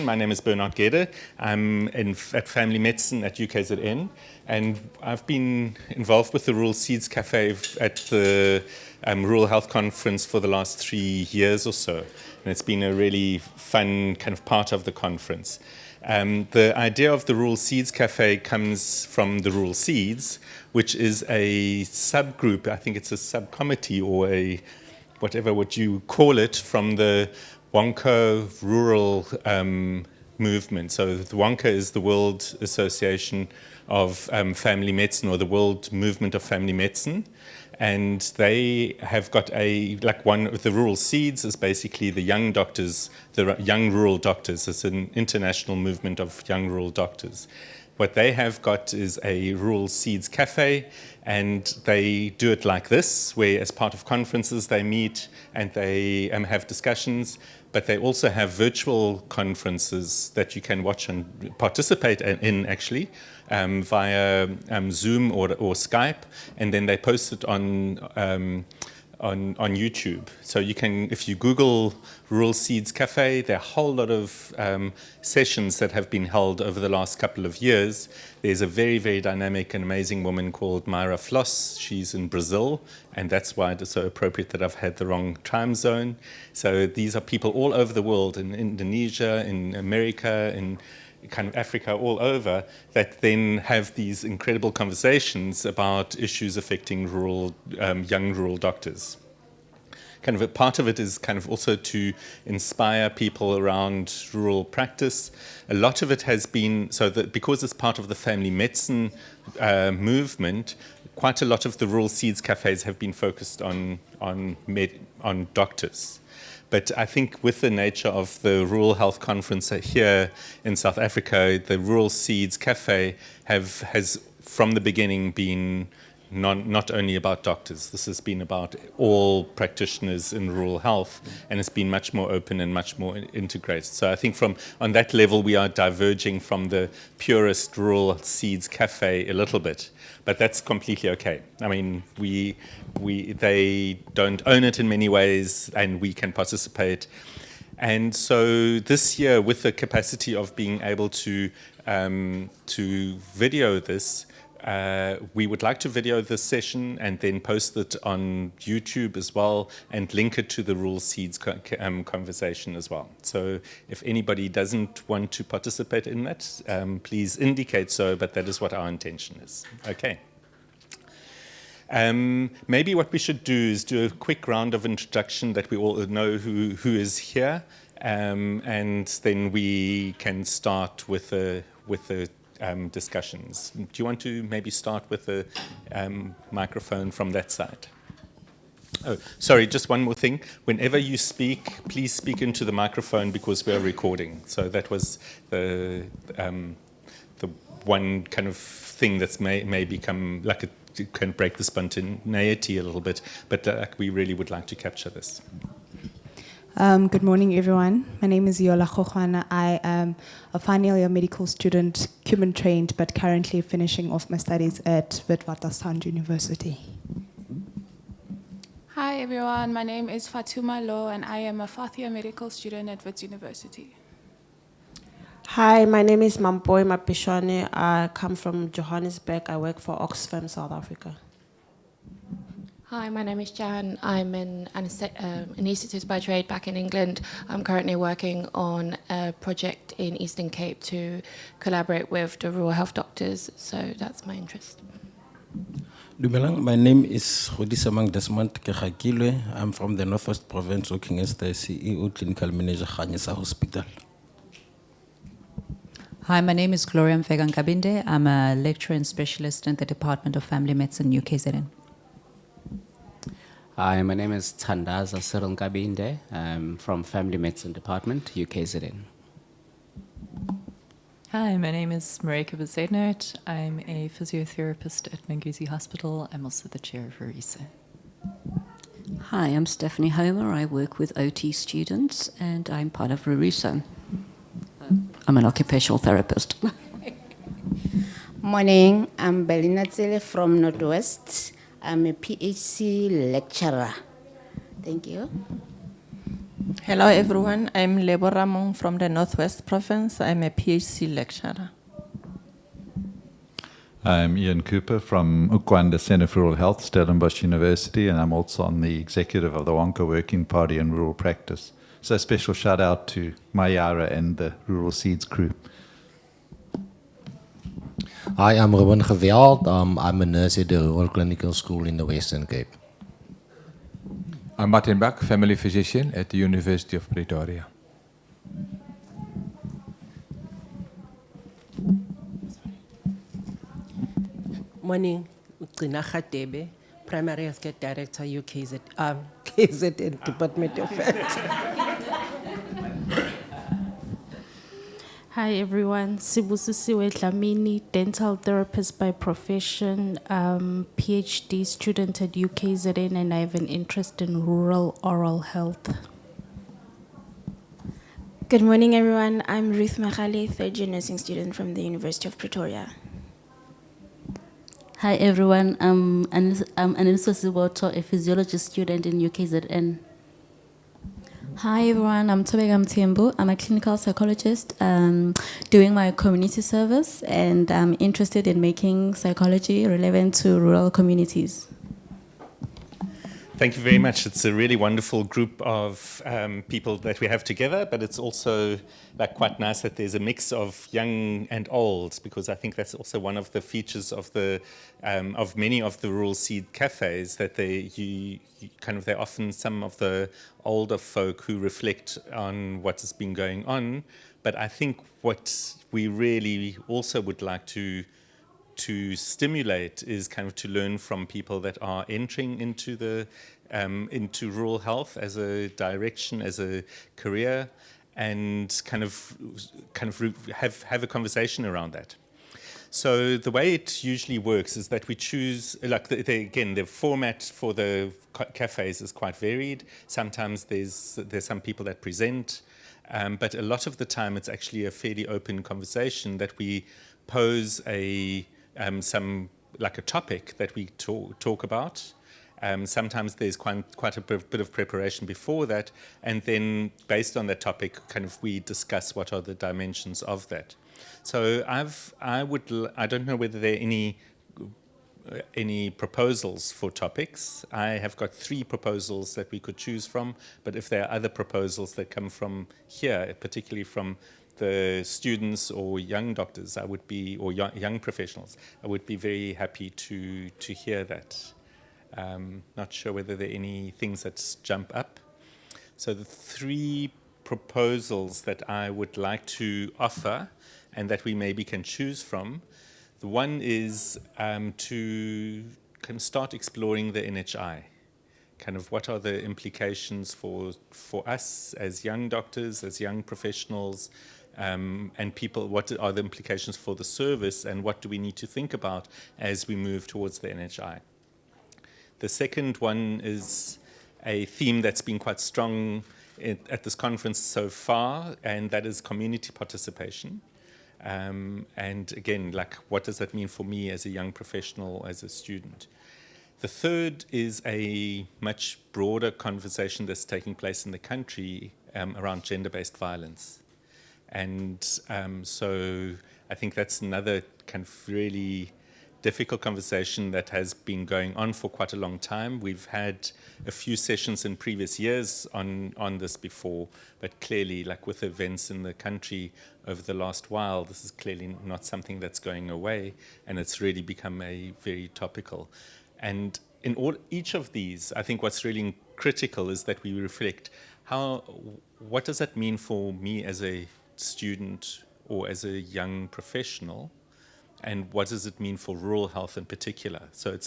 My name is Bernard Gede. I'm at Family Medicine at UKZN, and I've been involved with the Rural Seeds Cafe at the Rural Health Conference for the last 3 years or so. And it's been a really fun kind of part of the conference. The idea of the Rural Seeds Cafe comes from the Rural Seeds, which is a subgroup, I think it's a subcommittee or a whatever would you call it, from the Wonka rural movement. So the Wonka is the World Association of Family Medicine, or the World Movement of Family Medicine. And they have got one of the Rural Seeds is basically the young doctors, the young rural doctors. It's an international movement of young rural doctors. What they have got is a Rural Seeds Cafe, and they do it like this, where as part of conferences they meet and they have discussions, but they also have virtual conferences that you can watch and participate in actually via Zoom or Skype, and then they post it on YouTube. So you can, if you Google Rural Seeds Cafe, there are a whole lot of sessions that have been held over the last couple of years. There's a very, very dynamic and amazing woman called Myra Floss. She's in Brazil, and that's why it is so appropriate that I've had the wrong time zone. So these are people all over the world, in Indonesia, in America, in kind of Africa, all over, that then have these incredible conversations about issues affecting rural, young rural doctors. Kind of a part of it is kind of also to inspire people around rural practice. A lot of it has been, so that because it's part of the family medicine movement, quite a lot of the Rural Seeds Cafes have been focused on doctors. But I think with the nature of the Rural Health Conference here in South Africa, the Rural Seeds Cafe has from the beginning been not only about doctors. This has been about all practitioners in rural health, and it's been much more open and much more integrated. So I think on that level, we are diverging from the purest Rural Seeds Cafe a little bit, but that's completely okay. I mean, they don't own it in many ways, and we can participate. And so this year, with the capacity of being able to video this, we would like to video this session and then post it on YouTube as well, and link it to the Rural Seeds conversation as well. So if anybody doesn't want to participate in that, please indicate so, but that is what our intention is. Okay. Maybe what we should do is do a quick round of introduction that we all know who is here, and then we can start with the discussions. Do you want to maybe start with the microphone from that side? Oh, sorry, just one more thing. Whenever you speak, please speak into the microphone because we are recording. So that was the one kind of thing that may become like it can break the spontaneity a little bit, but we really would like to capture this. Good morning, everyone. My name is Yola Khokhwana. I am a final year medical student, Cuban trained, but currently finishing off my studies at Witwatersrand University. Hi, everyone. My name is Fatuma Lo, and I am a fourth year medical student at Wits University. Hi, my name is Mampoy Mapishwane. I come from Johannesburg. I work for Oxfam, South Africa. Hi, my name is Jan. I'm an anaesthetist by trade back in England. I'm currently working on a project in Eastern Cape to collaborate with the rural health doctors, so that's my interest. Dumelang, my name is Khodisamang Desmond Kegakilwe. I'm from the Northwest Province, working as the CEO Clinical Manager Khanyisa Hospital. Hi, my name is Gloria Mfega-Nkabinde. I'm a lecturer and specialist in the Department of Family Medicine, UKZN. Hi, my name is Tandaza Cyril Nkabinde. I'm from Family Medicine Department, UKZN. Hi, my name is Marika Bezaidnert. I'm a physiotherapist at Manguzi Hospital. I'm also the chair of RISA. Hi, I'm Stephanie Homer. I work with OT students and I'm part of RISA. I'm an occupational therapist. Morning, I'm Belina Tsele from Northwest. I'm a PhD lecturer. Thank you. Hello everyone, I'm Lebo Ramon from the Northwest Province. I'm a PhD lecturer. I'm Ian Cooper from Ukwanda Centre for Rural Health, Stellenbosch University, and I'm also on the executive of the Wonka Working Party in Rural Practice. So a special shout out to Mayara and the Rural Seeds crew. Hi, I'm Ruben Geweld. I'm a nurse at the Rural Clinical School in the Western Cape. I'm Martin Bach, family physician at the University of Pretoria. Morning, Uqina Khatebe, Primary Healthcare Director, KZN Department of Health. Hi everyone, Sibusisiwe Dlamini, dental therapist by profession, PhD student at UKZN, and I have an interest in rural oral health. Good morning, everyone. I'm Ruth Magali, third-year nursing student from the University of Pretoria. Hi everyone, I'm Aneliso Siboto, a physiology student in UKZN. Hi everyone, I'm Tobeka Mthembu. I'm a clinical psychologist doing my community service, and I'm interested in making psychology relevant to rural communities. Thank you very much. It's a really wonderful group of people that we have together, but it's also quite nice that there's a mix of young and old, because I think that's also one of the features of the of many of the rural seed cafes, that they're often some of the older folk who reflect on what has been going on. But I think what we really also would like to stimulate is kind of to learn from people that are entering into the into rural health as a direction, as a career, and kind of have a conversation around that. So the way it usually works is that we choose, the format for the cafes is quite varied. Sometimes there's some people that present, but a lot of the time it's actually a fairly open conversation that we pose a topic that we talk about. Sometimes there's quite a bit of preparation before that, and then based on that topic, we discuss what are the dimensions of that. So I don't know whether there are any proposals for topics. I have got 3 proposals that we could choose from, but if there are other proposals that come from here, particularly from the students or young doctors, or young professionals, I would be very happy to hear that. Not sure whether there are any things that jump up. So the 3 proposals that I would like to offer, and that we maybe can choose from, the one is to start exploring the NHI. What are the implications for us as young doctors, as young professionals, and people? What are the implications for the service, and what do we need to think about as we move towards the NHI? The second one is a theme that's been quite strong at this conference so far, and that is community participation. And again, what does that mean for me as a young professional, as a student? The third is a much broader conversation that's taking place in the country around gender-based violence. And so I think that's another really difficult conversation that has been going on for quite a long time. We've had a few sessions in previous years on this before, but clearly, with events in the country over the last while, this is clearly not something that's going away, and it's really become a very topical. And in each of these, I think what's really critical is that we reflect what does that mean for me as a student or as a young professional, and what does it mean for rural health in particular? So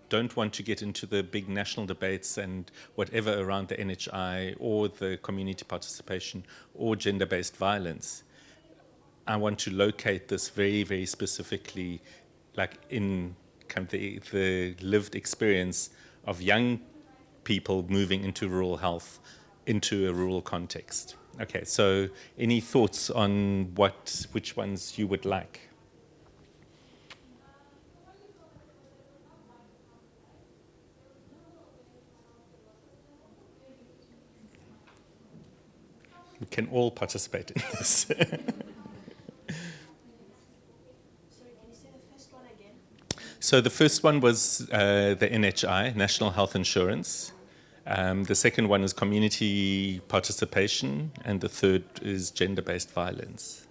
don't want to get into the big national debates and whatever around the NHI or the community participation or gender-based violence. I want to locate this very, very specifically, in the lived experience of young people moving into rural health, into a rural context. Okay, so any thoughts on which ones you would like? we can all participate in this. So the first one was the NHI, National Health Insurance. The second one is community participation, and the third is gender-based violence.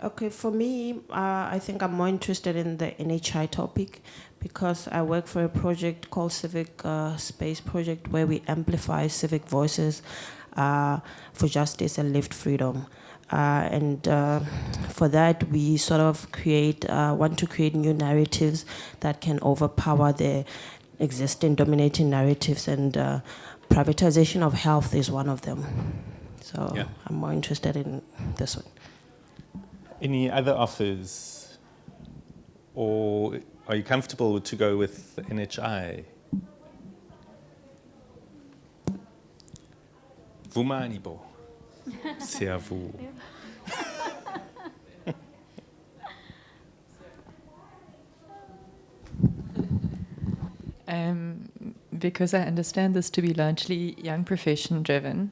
Okay, for me, I think I'm more interested in the NHI topic because I work for a project called Civic Space Project where we amplify civic voices for justice and lived freedom. And for that, we sort of want to create new narratives that can overpower the existing dominating narratives, and privatization of health is one of them. So Yeah. I'm more interested in this one. Any other offers? Or are you comfortable to go with the NHI? Vumanibo. C'est à vous. Because I understand this to be largely young profession driven,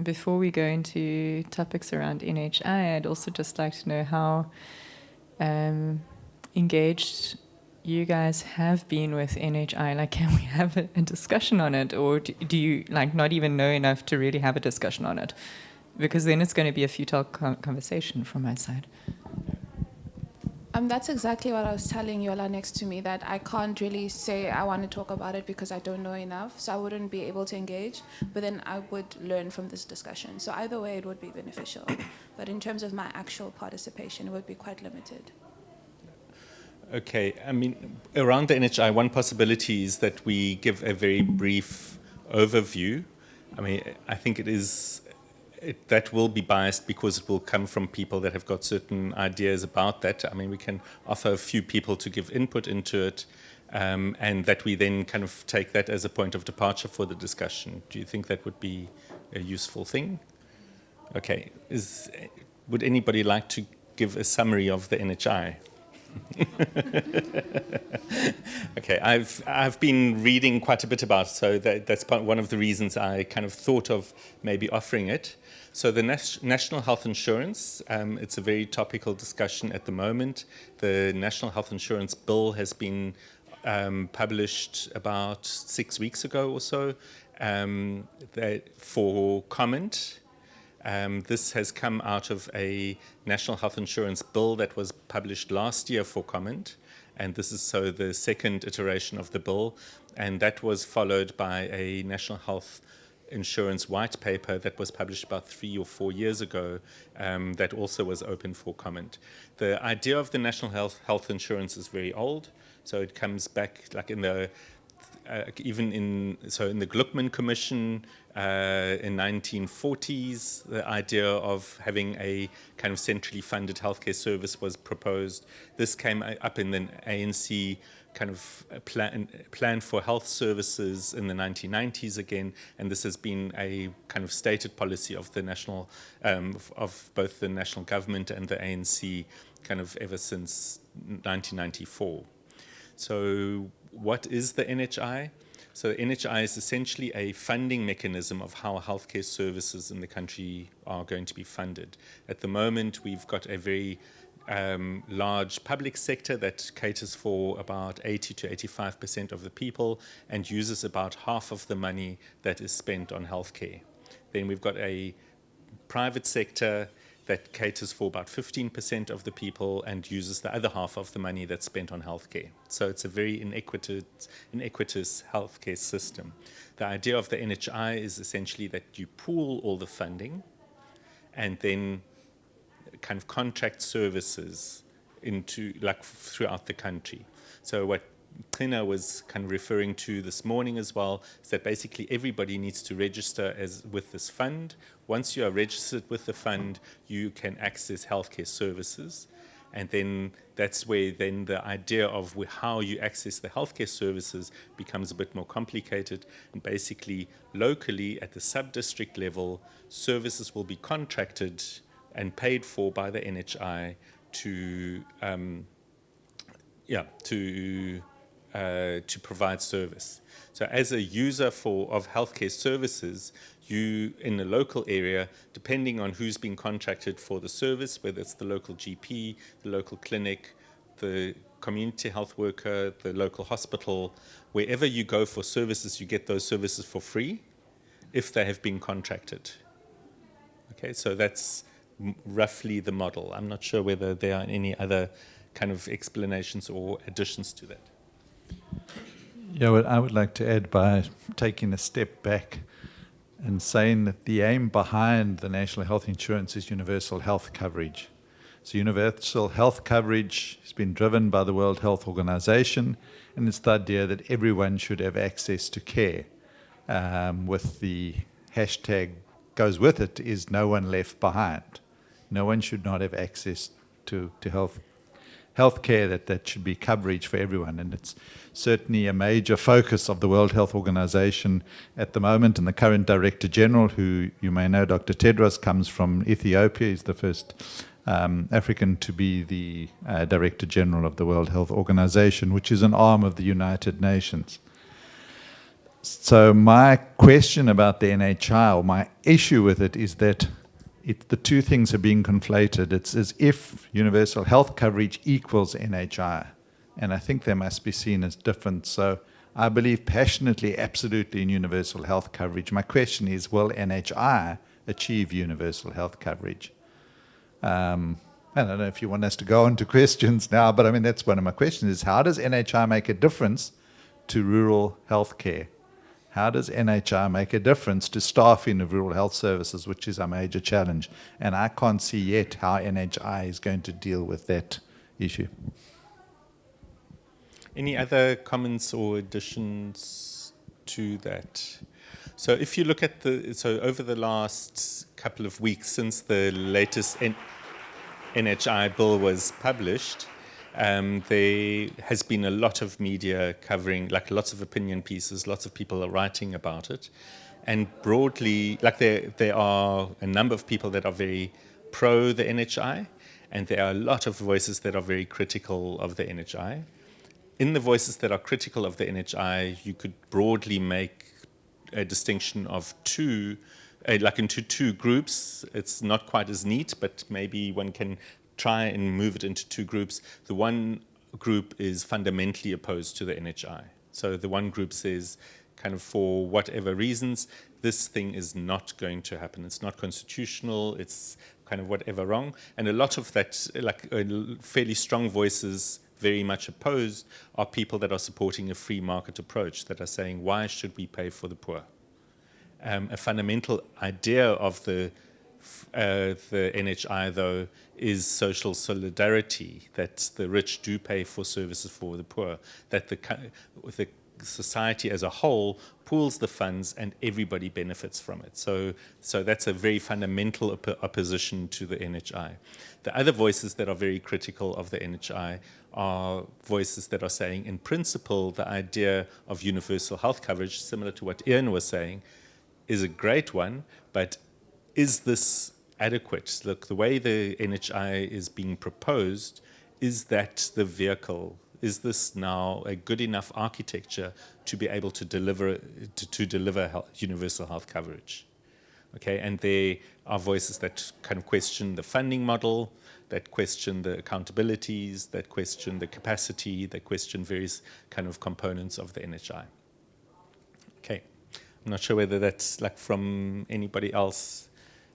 before we go into topics around NHI, I'd also just like to know how engaged you guys have been with NHI. Like, can we have a discussion on it, or do you like not even know enough to really have a discussion on it? Because then it's going to be a futile conversation from my side. That's exactly what I was telling Yola next to me, that I can't really say I want to talk about it because I don't know enough, so I wouldn't be able to engage, but then I would learn from this discussion. So either way, it would be beneficial. But in terms of my actual participation, it would be quite limited. Okay, I mean, around the NHI, one possibility is that we give a very brief overview. I mean, I think that will be biased because it will come from people that have got certain ideas about that. I mean, we can offer a few people to give input into it, and that we then kind of take that as a point of departure for the discussion. Do you think that would be a useful thing? Okay, would anybody like to give a summary of the NHI? Okay, I've been reading quite a bit about it, so that's one of the reasons I kind of thought of maybe offering it. So the National Health Insurance, it's a very topical discussion at the moment. The National Health Insurance Bill has been published about 6 weeks ago or so for comment. This has come out of a National Health Insurance Bill that was published last year for comment, and this is so the second iteration of the bill, and that was followed by a National Health Insurance white paper that was published about 3 or 4 years ago that also was open for comment. The idea of the National Health Insurance is very old, so it comes back like in the in the Gluckman Commission in 1940s, the idea of having a kind of centrally funded healthcare service was proposed. This came up in the ANC kind of plan for health services in the 1990s again, and this has been a kind of stated policy of the national, of both the national government and the ANC kind of ever since 1994. So what is the NHI? So the NHI is essentially a funding mechanism of how healthcare services in the country are going to be funded. At the moment, we've got a very large public sector that caters for about 80 to 85% of the people and uses about half of the money that is spent on healthcare. Then we've got a private sector that caters for about 15% of the people and uses the other half of the money that's spent on healthcare. So it's a very inequitous healthcare system. The idea of the NHI is essentially that you pool all the funding and then kind of contract services into like throughout the country. So what Trina was kind of referring to this morning as well is that basically everybody needs to register with this fund. Once you are registered with the fund, you can access healthcare services. And then that's where then the idea of how you access the healthcare services becomes a bit more complicated. And basically, locally at the sub-district level, services will be contracted and paid for by the NHI to provide service. So as a user of healthcare services, you in the local area, depending on who's been contracted for the service, whether it's the local GP, the local clinic, the community health worker, the local hospital, wherever you go for services, you get those services for free if they have been contracted. Okay, so that's roughly the model. I'm not sure whether there are any other kind of explanations or additions to that. Yeah, well, I would like to add by taking a step back and saying that the aim behind the National Health Insurance is universal health coverage. So universal health coverage has been driven by the World Health Organization, and it's the idea that everyone should have access to care. With the hashtag goes with it is no one left behind. No one should not have access to health care, that should be coverage for everyone. And it's certainly a major focus of the World Health Organization at the moment. And the current Director General, who you may know, Dr. Tedros, comes from Ethiopia. He's the first African to be the Director General of the World Health Organization, which is an arm of the United Nations. So my question about the NHI, or my issue with it, is that the two things are being conflated. It's as if universal health coverage equals NHI, and I think they must be seen as different. So I believe passionately, absolutely in universal health coverage. My question is, will NHI achieve universal health coverage? I don't know if you want us to go on to questions now, but I mean, that's one of my questions is, how does NHI make a difference to rural health care? How does NHI make a difference to staffing of rural health services, which is a major challenge? And I can't see yet how NHI is going to deal with that issue. Any other comments or additions to that? So if you look at over the last couple of weeks since the latest NHI bill was published, there has been a lot of media covering, like lots of opinion pieces, lots of people are writing about it. And broadly, like there are a number of people that are very pro the NHI, and there are a lot of voices that are very critical of the NHI. In the voices that are critical of the NHI, you could broadly make a distinction of into two groups. It's not quite as neat, but maybe one can try and move it into two groups. The one group is fundamentally opposed to the NHI. So the one group says, kind of for whatever reasons, this thing is not going to happen. It's not constitutional. It's kind of whatever wrong. And a lot of that, like fairly strong voices, very much opposed, are people that are supporting a free market approach, that are saying, why should we pay for the poor? A fundamental idea of the NHI, though, is social solidarity, that the rich do pay for services for the poor, that the society as a whole pools the funds and everybody benefits from it. So that's a very fundamental opposition to the NHI. The other voices that are very critical of the NHI are voices that are saying, in principle, the idea of universal health coverage, similar to what Ian was saying, is a great one, but is this adequate? Look, the way the NHI is being proposed, is that the vehicle? Is this now a good enough architecture to be able to deliver universal health coverage? Okay, and there are voices that kind of question the funding model, that question the accountabilities, that question the capacity, that question various kind of components of the NHI. Okay, I'm not sure whether that's like from anybody else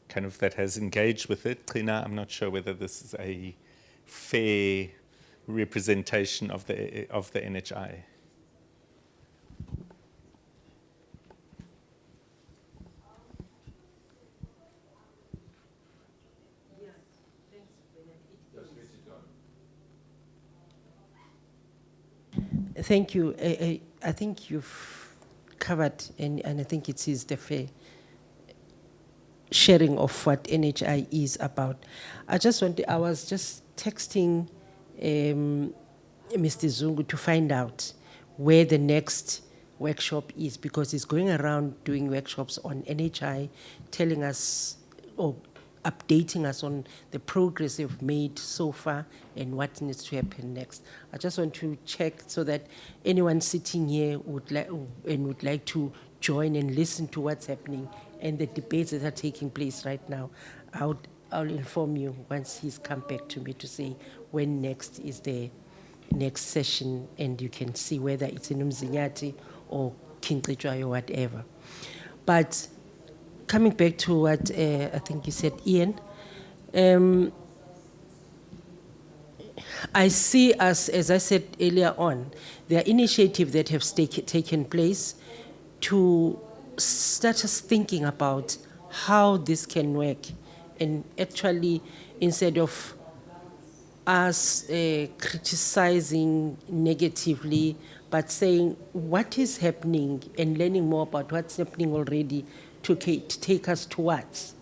kind of that has engaged with it. Trina, I'm not sure whether this is a fair representation of the NHI. Thank you. I think you've covered, and I think it is the fair sharing of what NHI is about. I was just texting Mr. Zungu to find out where the next workshop is, because he's going around doing workshops on NHI, telling us or updating us on the progress they've made so far and what needs to happen next. I just want to check so that anyone sitting here would like to join and listen to what's happening and the debates that are taking place right now. I'll inform you once he's come back to me to say when next is the next session, and you can see whether it's in Umzinyati or King Tlichwa or whatever. But coming back to what I think you said, Ian, I see us, as I said earlier on, there are initiatives that have taken place to start us thinking about how this can work. And actually, instead of us criticizing negatively, but saying what is happening and learning more about what's happening already to take us towards.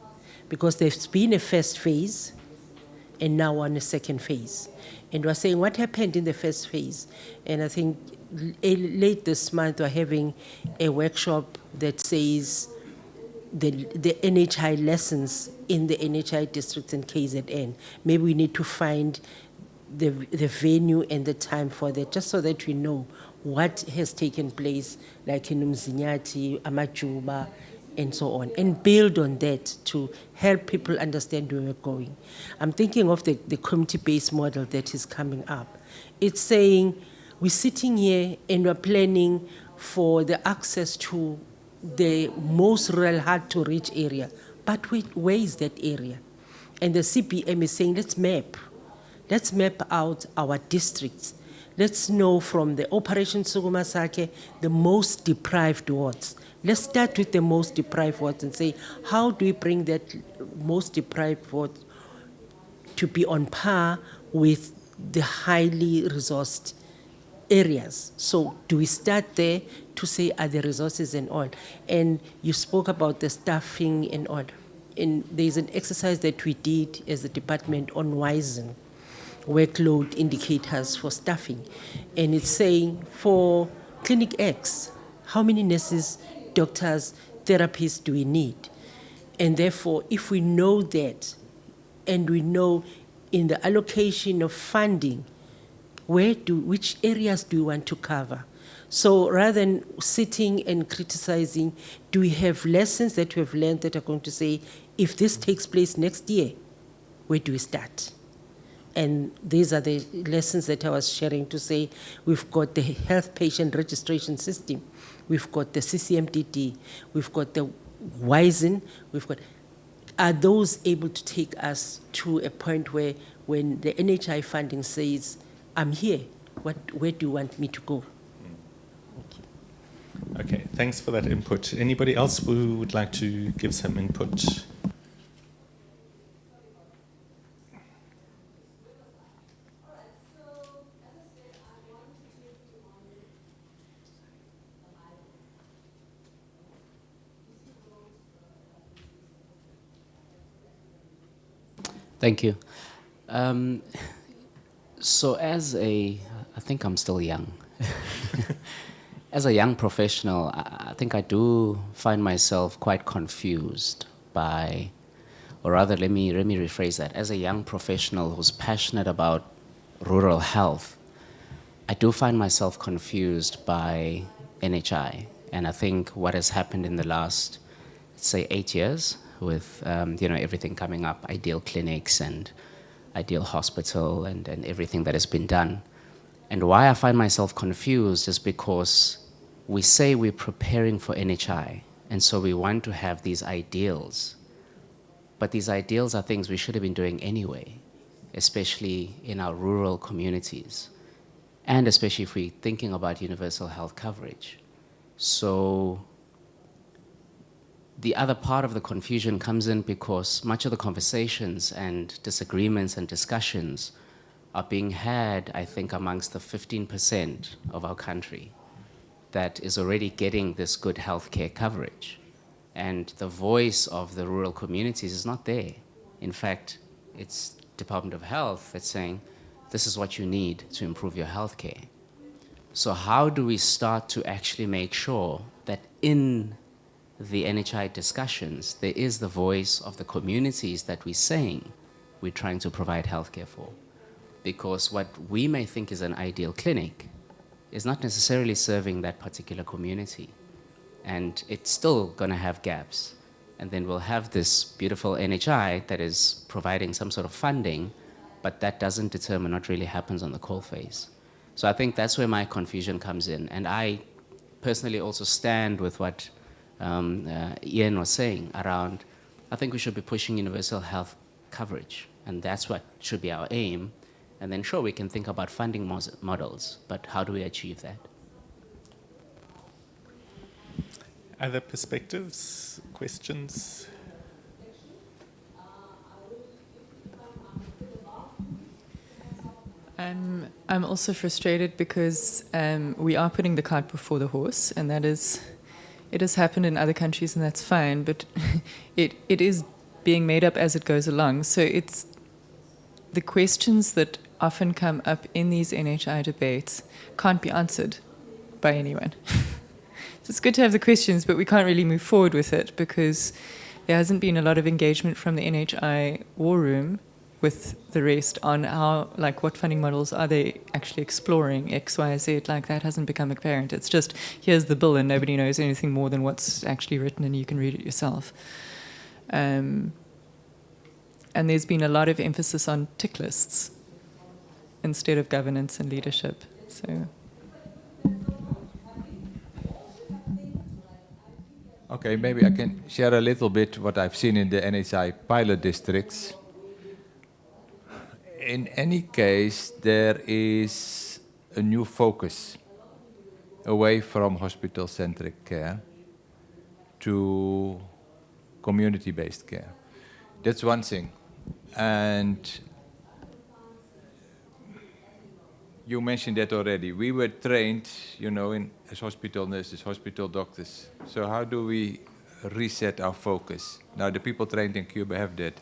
Because there's been a first phase, and now we're on a second phase. And we're saying what happened in the first phase. And I think late this month we're having a workshop that says the NHI lessons in the NHI districts and KZN. Maybe we need to find the venue and the time for that, just so that we know what has taken place, like in Umzinyati, Amajuba, and so on, and build on that to help people understand where we're going. I'm thinking of the community-based model that is coming up. It's saying we're sitting here and we're planning for the access to the most rural, hard-to-reach area. But where is that area? And the CPM is saying, let's map out our districts. Let's know from the Operation Sugumasake, the most deprived wards. Let's start with the most deprived wards and say, how do we bring that most deprived ward to be on par with the highly resourced areas? So do we start there to say, are the resources and all? And you spoke about the staffing and all. And there's an exercise that we did as a department on WISEN, workload indicators for staffing. And it's saying for Clinic X, how many nurses, doctors, therapists do we need? And therefore, if we know that, and we know in the allocation of funding, which areas do we want to cover? So rather than sitting and criticizing, do we have lessons that we have learned that are going to say, if this takes place next year, where do we start? And these are the lessons that I was sharing to say, we've got the health patient registration system, we've got the CCMDD, we've got the WISEN, are those able to take us to a point where when the NHI funding says, I'm here, where do you want me to go? Okay, thanks for that input. Anybody else who would like to give some input? Thank you. So I think I'm still young. As a young professional, I think I do find myself quite confused by, or rather, let me rephrase that. As a young professional who's passionate about rural health, I do find myself confused by NHI. And I think what has happened in the last, let's say, 8 years with everything coming up, Ideal Clinics and Ideal Hospital and everything that has been done. And why I find myself confused is because we say we're preparing for NHI, and so we want to have these ideals. But these ideals are things we should have been doing anyway, especially in our rural communities, and especially if we're thinking about universal health coverage. So the other part of the confusion comes in because much of the conversations and disagreements and discussions are being had, I think, amongst the 15% of our country that is already getting this good healthcare coverage. And the voice of the rural communities is not there. In fact, it's Department of Health that's saying this is what you need to improve your healthcare. So how do we start to actually make sure that in the NHI discussions, there is the voice of the communities that we're saying we're trying to provide healthcare for? Because what we may think is an ideal clinic is not necessarily serving that particular community. And it's still going to have gaps. And then we'll have this beautiful NHI that is providing some sort of funding, but that doesn't determine what really happens on the coalface. So I think that's where my confusion comes in. And I personally also stand with what Ian was saying around, I think we should be pushing universal health coverage. And that's what should be our aim. And then sure, we can think about funding models, but how do we achieve that? Other perspectives, questions? I'm also frustrated because we are putting the cart before the horse, and it has happened in other countries, and that's fine, but it is being made up as it goes along. So it's the questions that often come up in these NHI debates can't be answered by anyone. So it's good to have the questions, but we can't really move forward with it because there hasn't been a lot of engagement from the NHI war room with the rest on how, like, what funding models are they actually exploring, X, Y, Z, like that hasn't become apparent. It's just, here's the bill and nobody knows anything more than what's actually written and you can read it yourself. And there's been a lot of emphasis on tick lists instead of governance and leadership. So. Okay, maybe I can share a little bit what I've seen in the NHI pilot districts. In any case, there is a new focus away from hospital-centric care to community-based care. That's one thing. And you mentioned that already. We were trained, you know, as hospital nurses, hospital doctors. So how do we reset our focus? Now, the people trained in Cuba have that.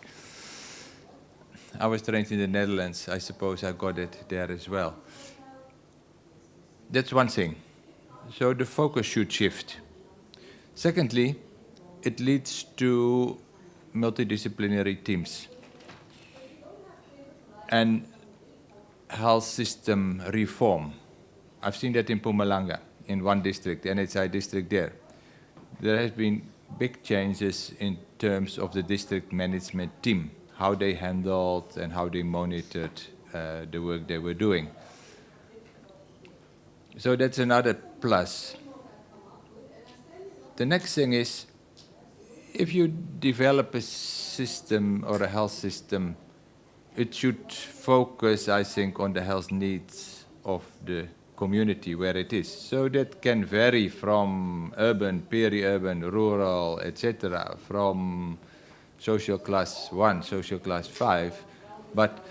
I was trained in the Netherlands. I suppose I got it there as well. That's one thing. So the focus should shift. Secondly, it leads to multidisciplinary teams and health system reform. I've seen that in Mpumalanga, in one district, the NHI district there. There has been big changes in terms of the district management team, how they handled and how they monitored the work they were doing. So that's another plus. The next thing is, if you develop a system or a health system, it should focus, I think, on the health needs of the community where it is. So that can vary from urban, peri-urban, rural, etc., from social class 1, social class 5. But,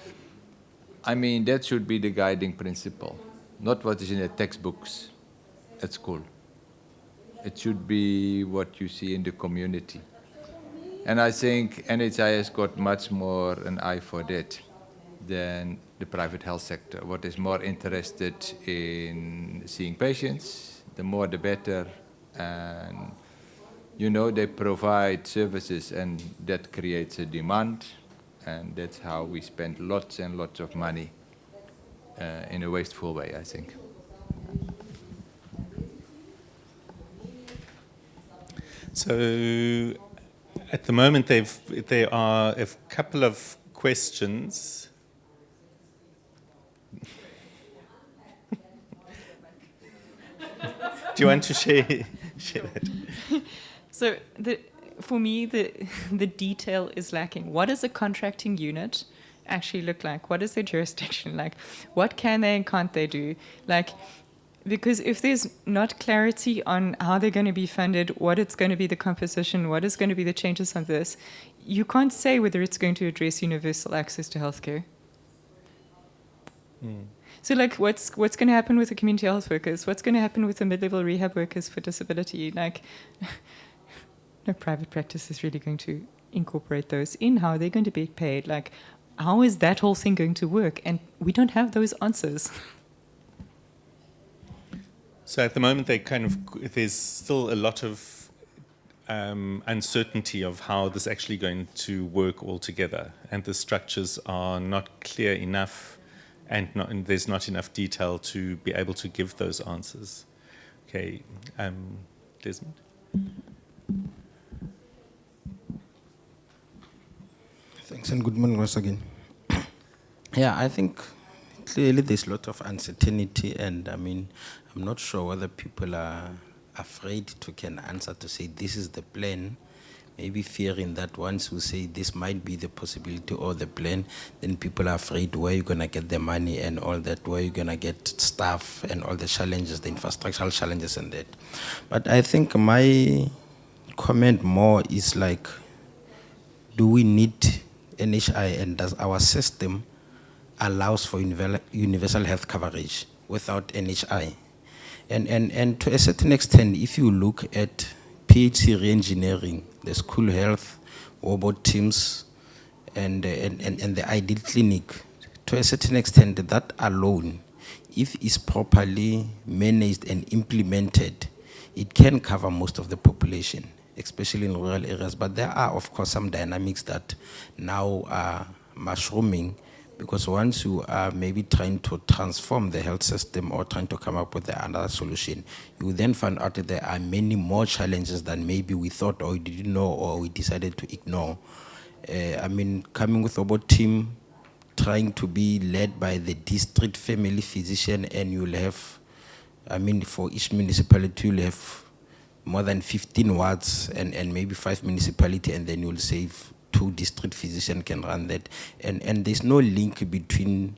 I mean, that should be the guiding principle, not what is in the textbooks at school. It should be what you see in the community. And I think NHI has got much more an eye for that than the private health sector. What is more interested in seeing patients, the more the better. And, you know, they provide services and that creates a demand. And that's how we spend lots and lots of money in a wasteful way, I think. So at the moment, there are a couple of questions. Do you want to share that? So for me, the detail is lacking. What does a contracting unit actually look like? What is their jurisdiction like? What can they and can't they do? Like, because if there's not clarity on how they're going to be funded, what it's going to be the composition, what is going to be the changes on this, you can't say whether it's going to address universal access to healthcare. So, like, what's going to happen with the community health workers? What's going to happen with the mid-level rehab workers for disability? Like, no private practice is really going to incorporate those in. How are they going to be paid? Like, how is that whole thing going to work? And we don't have those answers. So at the moment, there's still a lot of uncertainty of how this is actually going to work all together, and the structures are not clear enough, and there's not enough detail to be able to give those answers. Okay, Desmond. Thanks and good morning once again. Yeah, I think clearly there's a lot of uncertainty, and I mean, I'm not sure whether people are afraid to can answer to say this is the plan, maybe fearing that once we say this might be the possibility or the plan, then people are afraid where you're going to get the money and all that, where you're going to get staff and all the challenges, the infrastructural challenges and that. But I think my comment more is like, do we need NHI, and does our system allows for universal health coverage without NHI? And to a certain extent, if you look at PHC re-engineering, the school health, robot teams, and the ideal clinic, to a certain extent, that alone, if it's properly managed and implemented, it can cover most of the population, especially in rural areas. But there are, of course, some dynamics that now are mushrooming, because once you are maybe trying to transform the health system or trying to come up with another solution, you then find out that there are many more challenges than maybe we thought or we didn't know or we decided to ignore. I mean, coming with a robot team, trying to be led by the district family physician, and you'll have, I mean, for each municipality, you'll have more than 15 wards and maybe 5 municipalities, and then you'll save 2 district physicians can run that. And there's no link between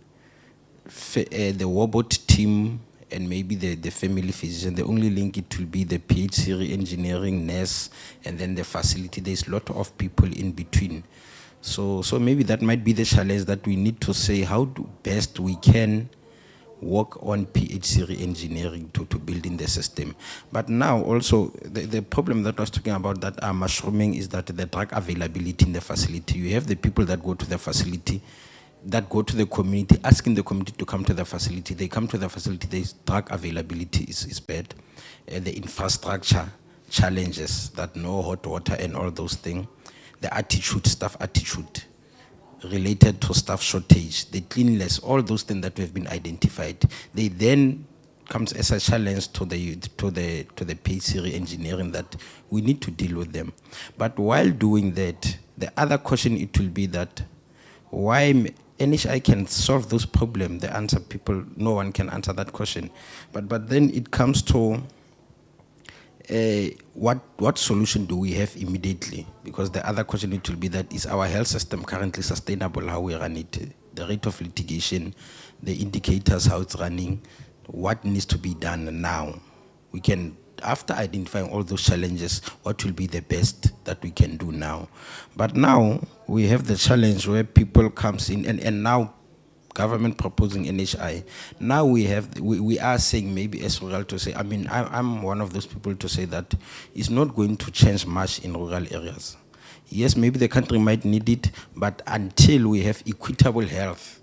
the robot team and maybe the family physician. The only link, it will be the PHC re-engineering nurse and then the facility. There's a lot of people in between. So maybe that might be the challenge, that we need to say how best we can work on PHC re-engineering to build in the system. But now also, the problem that I was talking about that are mushrooming is that the drug availability in the facility. You have the people that go to the facility, that go to the community, asking the community to come to the facility. They come to the facility, the drug availability is bad. The infrastructure challenges, that no hot water and all those things. The attitude, staff attitude, related to staff shortage, the cleanliness, all those things that have been identified, they then comes as a challenge to the PHC re-engineering, that we need to deal with them. But while doing that, the other question it will be that why NHI can solve those problems. The answer, people, no one can answer that question. But then it comes to what solution do we have immediately? Because the other question it will be that, is our health system currently sustainable, how we run it? The rate of litigation, the indicators, how it's running, what needs to be done now? We can, after identifying all those challenges, what will be the best that we can do now? But now we have the challenge where people comes in and now government proposing NHI. Now we are saying, maybe as rural to say, I mean, I'm one of those people to say that it's not going to change much in rural areas. Yes, maybe the country might need it, but until we have equitable health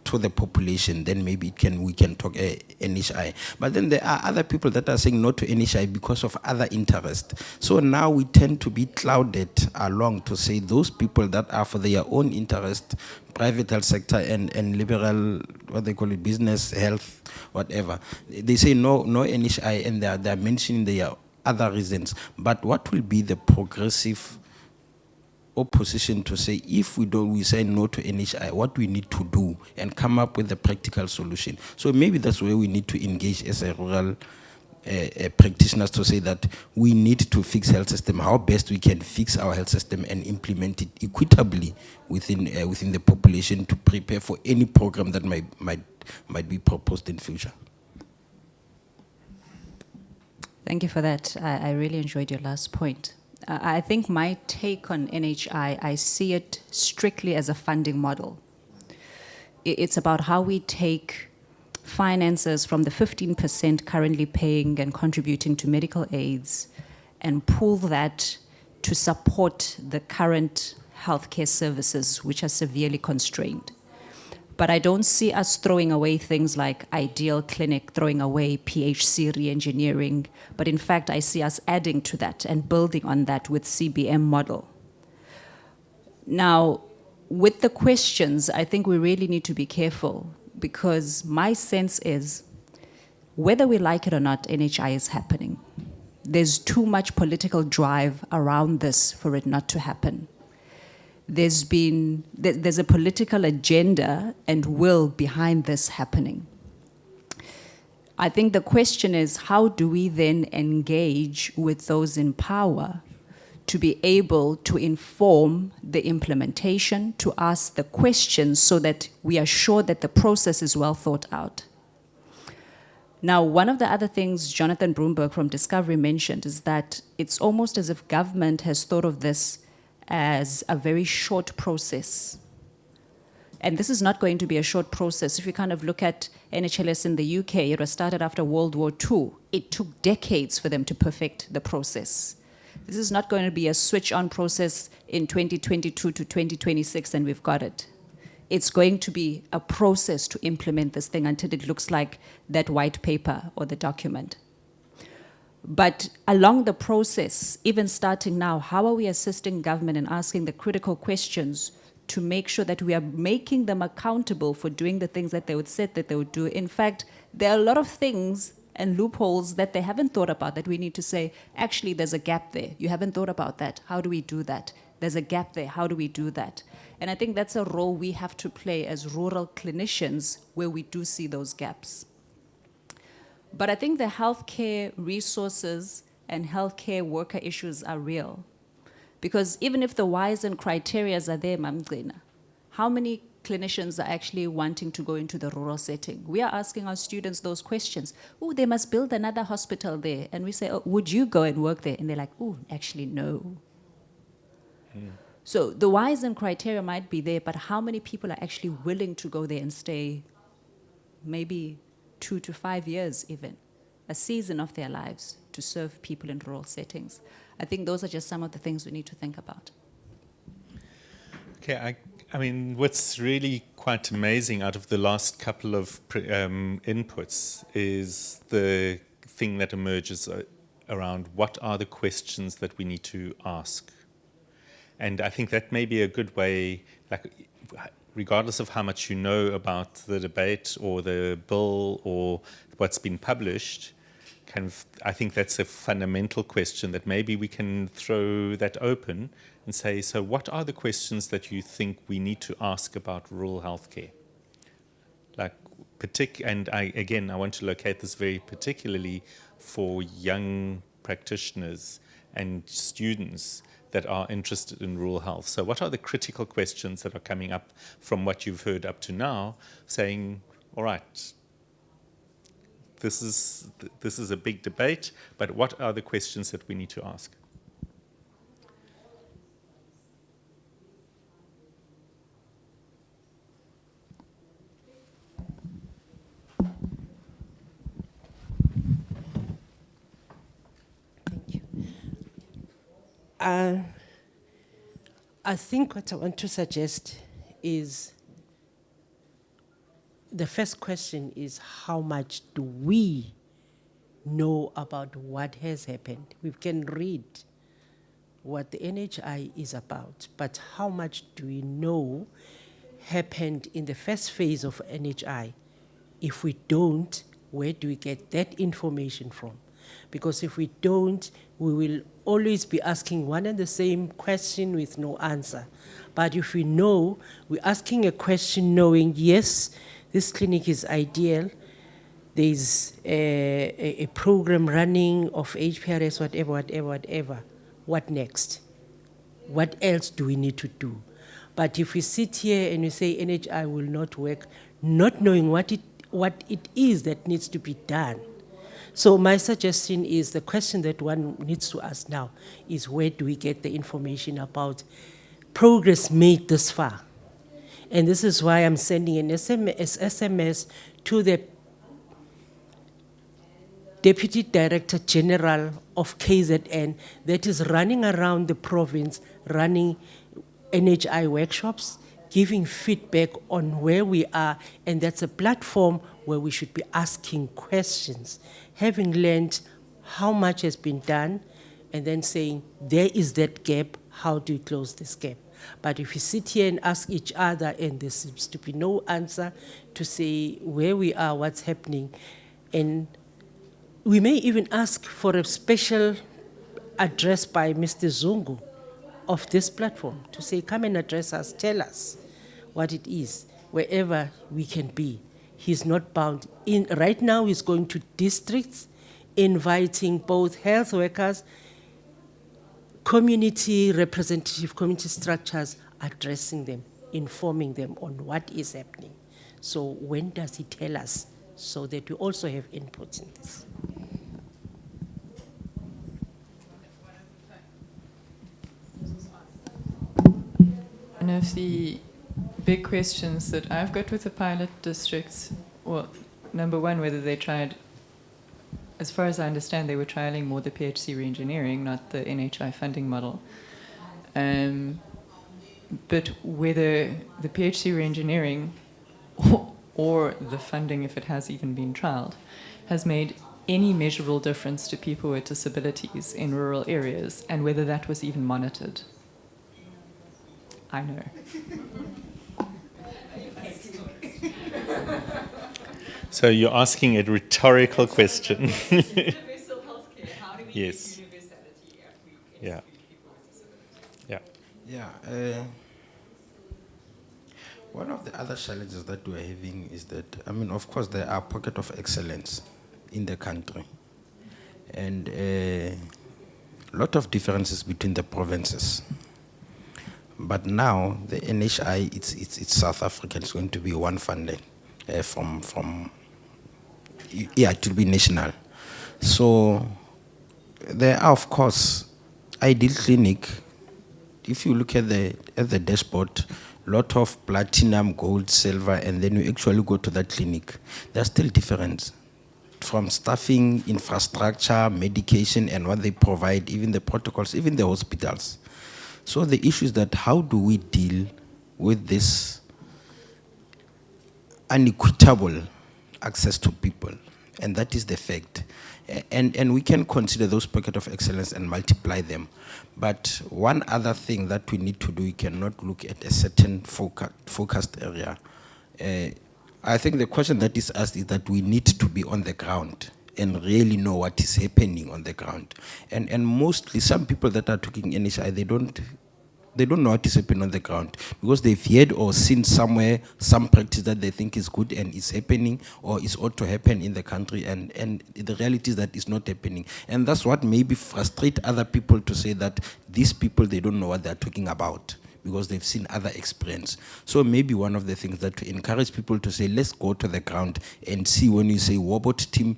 to the population, then maybe we can talk NHI. But then there are other people that are saying no to NHI because of other interest. So now we tend to be clouded along to say those people that are for their own interest, private health sector and liberal, what they call it, business, health, whatever. They say no NHI, and they're mentioning their other reasons. But what will be the progressive opposition to say, if we say no to NHI, what we need to do and come up with a practical solution? So maybe that's where we need to engage as a rural practitioners to say that we need to fix health system, how best we can fix our health system and implement it equitably within the population to prepare for any program that might be proposed in future. Thank you for that. I really enjoyed your last point. I think my take on NHI, I see it strictly as a funding model. It's about how we take finances from the 15% currently paying and contributing to medical aids and pool that to support the current healthcare services which are severely constrained. But I don't see us throwing away things like Ideal Clinic, throwing away PHC re-engineering, but in fact I see us adding to that and building on that with CBM model. Now, with the questions, I think we really need to be careful, because my sense is, whether we like it or not, NHI is happening. There's too much political drive around this for it not to happen. There's a political agenda and will behind this happening. I think the question is, how do we then engage with those in power to be able to inform the implementation, to ask the questions so that we are sure that the process is well thought out? Now, one of the other things Jonathan Broomberg from Discovery mentioned is that it's almost as if government has thought of this as a very short process. And this is not going to be a short process. If you kind of look at NHLS in the UK, it was started after World War II. It took decades for them to perfect the process. This is not going to be a switch-on process in 2022 to 2026 and we've got it. It's going to be a process to implement this thing until it looks like that white paper or the document. But along the process, even starting now, how are we assisting government in asking the critical questions to make sure that we are making them accountable for doing the things that they would said that they would do? In fact, there are a lot of things and loopholes that they haven't thought about that we need to say, actually, there's a gap there. You haven't thought about that. How do we do that? There's a gap there. How do we do that? And I think that's a role we have to play as rural clinicians where we do see those gaps. But I think the healthcare resources and healthcare worker issues are real. Because even if the whys and criterias are there, Mamgcina, how many clinicians are actually wanting to go into the rural setting? We are asking our students those questions. Oh, they must build another hospital there. And we say, oh, would you go and work there? And they're like, oh, actually, no. So the whys and criteria might be there, but how many people are actually willing to go there and stay maybe 2 to 5 years even, a season of their lives to serve people in rural settings? I think those are just some of the things we need to think about. Okay, I mean, what's really quite amazing out of the last couple of inputs is the thing that emerges around what are the questions that we need to ask. And I think that may be a good way, like, regardless of how much you know about the debate or the bill or what's been published, I think that's a fundamental question that maybe we can throw that open and say, so what are the questions that you think we need to ask about rural healthcare? Like, and I want to locate this very particularly for young practitioners and students that are interested in rural health. So what are the critical questions that are coming up from what you've heard up to now, saying, all right, this is a big debate, but what are the questions that we need to ask? I think what I want to suggest is, the first question is, how much do we know about what has happened? We can read what the NHI is about, but how much do we know happened in the first phase of NHI? If we don't, where do we get that information from? Because if we don't, we will always be asking one and the same question with no answer. But if we know, we're asking a question knowing, yes, this clinic is ideal, there's a program running of HPRS, whatever. What next? What else do we need to do? But if we sit here and we say NHI will not work, not knowing what it is that needs to be done. So my suggestion is, the question that one needs to ask now is, where do we get the information about progress made this far? And this is why I'm sending an SMS to the Deputy Director General of KZN that is running around the province, running NHI workshops, giving feedback on where we are, and that's a platform where we should be asking questions, having learned how much has been done, and then saying, there is that gap, how do you close this gap? But if we sit here and ask each other and there seems to be no answer to say where we are, what's happening, and we may even ask for a special address by Mr. Zungu of this platform to say, come and address us, tell us what it is, wherever we can be. He's not bound. Right now, he's going to districts, inviting both health workers, community representative, community structures, addressing them, informing them on what is happening. So when does he tell us so that we also have input in this? One of the big questions that I've got with the pilot districts, well, number one, whether they tried, as far as I understand, they were trialing more the PHC reengineering, not the NHI funding model. But whether the PHC reengineering or the funding, if it has even been trialed, has made any measurable difference to people with disabilities in rural areas, and whether that was even monitored. I know. So you're asking a rhetorical question. Yes. Yeah. Yeah. Yeah. One of the other challenges that we're having is that, I mean, of course, there are pockets of excellence in the country, and a lot of differences between the provinces. But now the NHI, it's South Africa. It's going to be one funding from it will be national. So there are, of course, Ideal Clinic. If you look at the dashboard, lot of platinum, gold, silver, and then you actually go to that clinic. There's still difference from staffing, infrastructure, medication, and what they provide, even the protocols, even the hospitals. So the issue is that how do we deal with this unequitable access to people? And that is the fact. And we can consider those pockets of excellence and multiply them. But one other thing that we need to do, we cannot look at a certain focused area. I think the question that is asked is that we need to be on the ground and really know what is happening on the ground. And mostly some people that are talking NHI, they don't know what is happening on the ground because they've heard or seen somewhere some practice that they think is good and is happening or is ought to happen in the country, and the reality is that it's not happening. And that's what maybe frustrate other people to say that these people, they don't know what they're talking about because they've seen other experience. So maybe one of the things that to encourage people to say, let's go to the ground and see when you say robot team,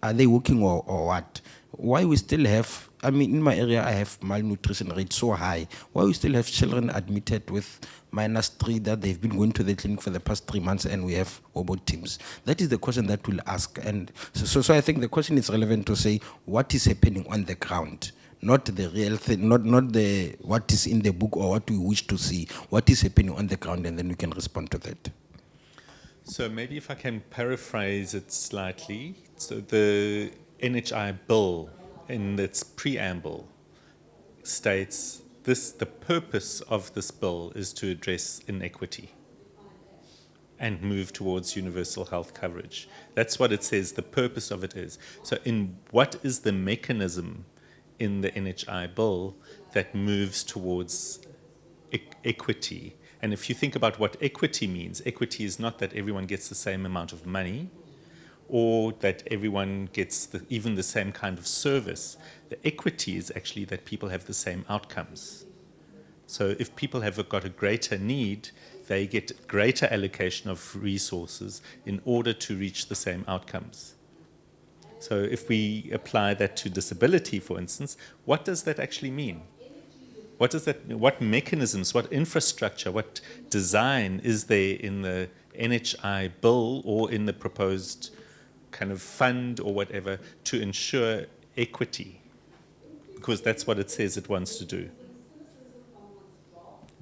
are they working or what? Why we still have, I mean, in my area, I have malnutrition rate so high. Why we still have children admitted with -3 that they've been going to the clinic for the past 3 months and we have robot teams? That is the question that we'll ask. And so I think the question is relevant to say what is happening on the ground, not the real thing, not the what is in the book or what we wish to see, what is happening on the ground, and then we can respond to that. So maybe if I can paraphrase it slightly. So the NHI bill in its preamble states the purpose of this bill is to address inequity and move towards universal health coverage. That's what it says, the purpose of it is. So what is the mechanism in the NHI bill that moves towards equity? And if you think about what equity means, equity is not that everyone gets the same amount of money or that everyone gets even the same kind of service. The equity is actually that people have the same outcomes. So if people have got a greater need, they get greater allocation of resources in order to reach the same outcomes. So if we apply that to disability, for instance, what does that actually mean? What mechanisms, what infrastructure, what design is there in the NHI bill or in the proposed kind of fund or whatever to ensure equity? Because that's what it says it wants to do.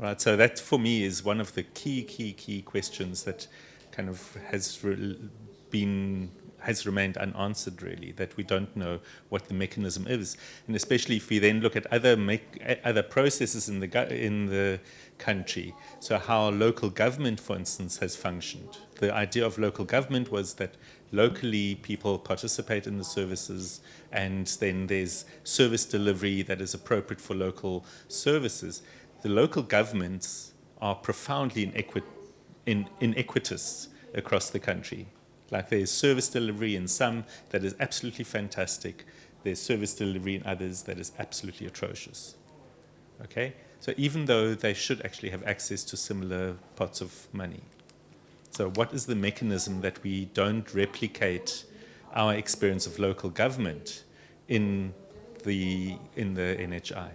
Right, so that for me is one of the key questions that kind of has remained unanswered, really, that we don't know what the mechanism is. And especially if we then look at other processes in the country, so how local government, for instance, has functioned. The idea of local government was that locally people participate in the services, and then there's service delivery that is appropriate for local services. The local governments are profoundly inequitous across the country. Like there's service delivery in some that is absolutely fantastic. There's service delivery in others that is absolutely atrocious. Okay? So even though they should actually have access to similar pots of money. So what is the mechanism that we don't replicate our experience of local government in the NHI?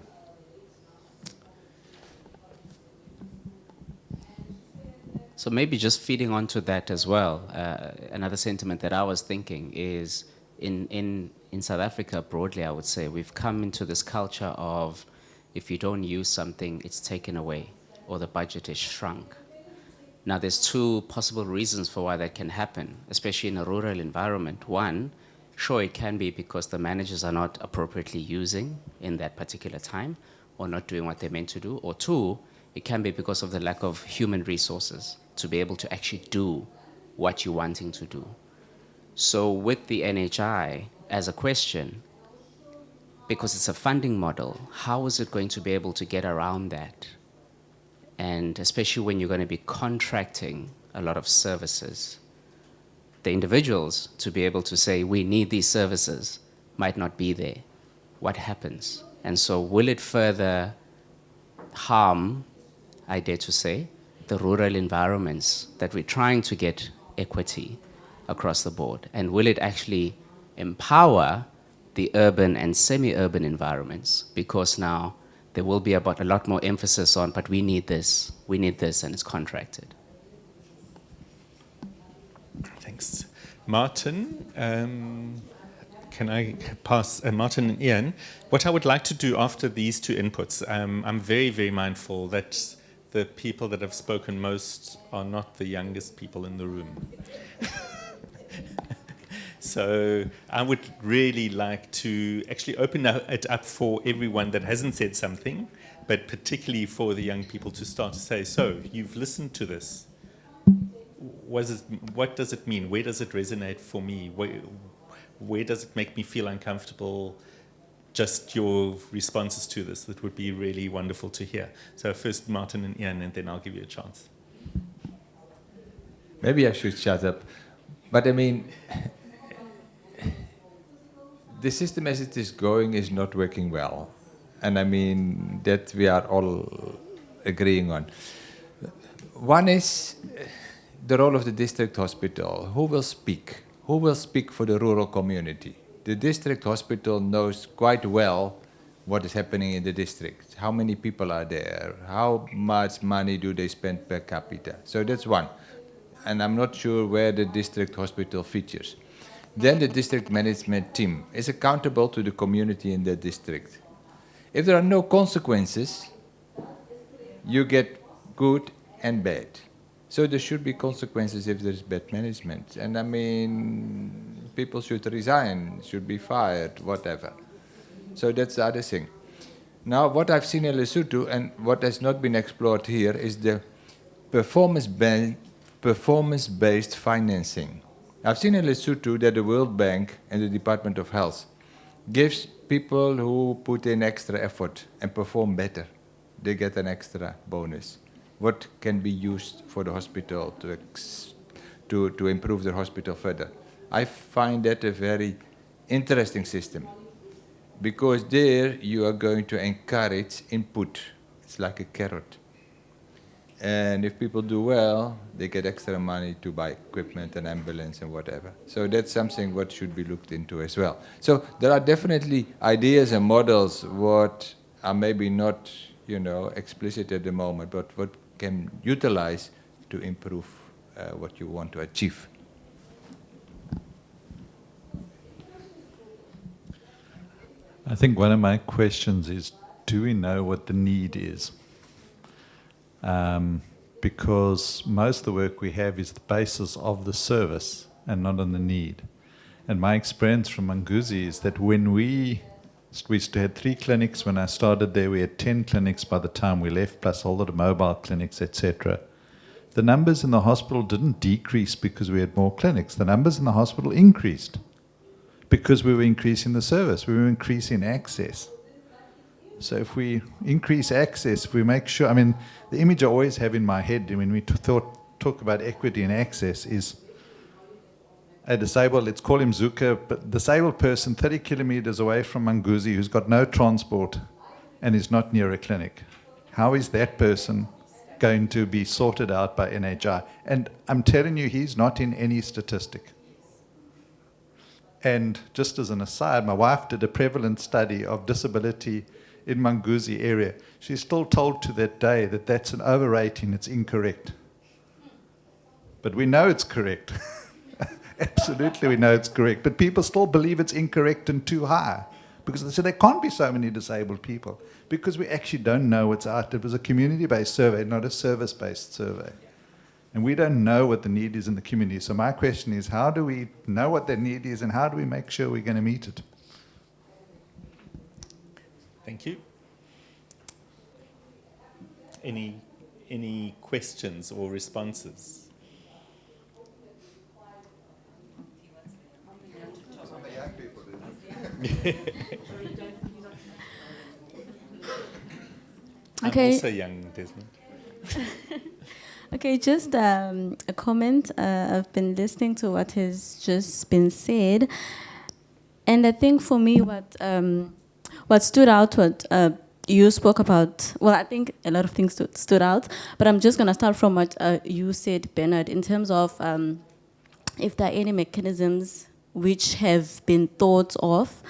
So maybe just feeding onto that as well, another sentiment that I was thinking is in South Africa broadly, I would say, we've come into this culture of if you don't use something, it's taken away or the budget is shrunk. Now there's two possible reasons for why that can happen, especially in a rural environment. One, sure, it can be because the managers are not appropriately using in that particular time or not doing what they're meant to do. Or two, it can be because of the lack of human resources to be able to actually do what you're wanting to do. So with the NHI as a question, because it's a funding model, how is it going to be able to get around that? And especially when you're going to be contracting a lot of services, the individuals to be able to say, we need these services, might not be there. What happens? And so will it further harm, I dare to say, the rural environments that we're trying to get equity across the board? And will it actually empower the urban and semi-urban environments? Because now there will be about a lot more emphasis on, but we need this, and it's contracted. Thanks. Martin, can I pass Martin and Ian? What I would like to do after these two inputs, I'm very, very mindful that the people that have spoken most are not the youngest people in the room. So I would really like to actually open it up for everyone that hasn't said something, but particularly for the young people to start to say, so you've listened to this. What does it mean? Where does it resonate for me? Where does it make me feel uncomfortable? Just your responses to this. That would be really wonderful to hear. So first Martin and Ian, and then I'll give you a chance. Maybe I should shut up. But I mean, the system as it is going is not working well. And I mean, that we are all agreeing on. One is the role of the district hospital. Who will speak? Who will speak for the rural community? The district hospital knows quite well what is happening in the district. How many people are there? How much money do they spend per capita? So that's one. And I'm not sure where the district hospital features. Then the district management team is accountable to the community in the district. If there are no consequences, you get good and bad. So there should be consequences if there's bad management. And I mean, people should resign, should be fired, whatever. So that's the other thing. Now, what I've seen in Lesotho and what has not been explored here is the performance-based financing. I've seen in Lesotho that the World Bank and the Department of Health gives people who put in extra effort and perform better, they get an extra bonus. What can be used for the hospital to improve the hospital further? I find that a very interesting system because there you are going to encourage input. It's like a carrot. And if people do well, they get extra money to buy equipment and ambulance and whatever. So that's something what should be looked into as well. So there are definitely ideas and models what are maybe not, explicit at the moment, but what can utilize to improve what you want to achieve. I think one of my questions is, do we know what the need is? because most of the work we have is the basis of the service and not on the need. And my experience from Manguzi is that when we used to have 3 clinics when I started there, we had 10 clinics by the time we left, plus all of the mobile clinics, etc. The numbers in the hospital didn't decrease because we had more clinics. The numbers in the hospital increased because we were increasing the service, we were increasing access. So if we increase access, if we make sure, I mean, the image I always have in my head when we talk about equity and access is a disabled, let's call him Zuka, but disabled person 30 kilometers away from Manguzi who's got no transport and is not near a clinic. How is that person going to be sorted out by NHI? And I'm telling you, he's not in any statistic. And just as an aside, my wife did a prevalence study of disability in Manguzi area. She's still told to that day that that's an overrating, it's incorrect. But we know it's correct. Absolutely, we know it's correct. But people still believe it's incorrect and too high. Because they say there can't be so many disabled people. Because we actually don't know what's out. It was a community-based survey, not a service-based survey. And we don't know what the need is in the community. So my question is, how do we know what that need is and how do we make sure we're going to meet it? Thank you. Any questions or responses? Okay. I'm also young, Desmond. Okay, just a comment. I've been listening to what has just been said, and I think for me, what stood out, what you spoke about. Well, I think a lot of things stood out, but I'm just gonna start from what you said, Bernard, in terms of if there are any mechanisms which have been thought of.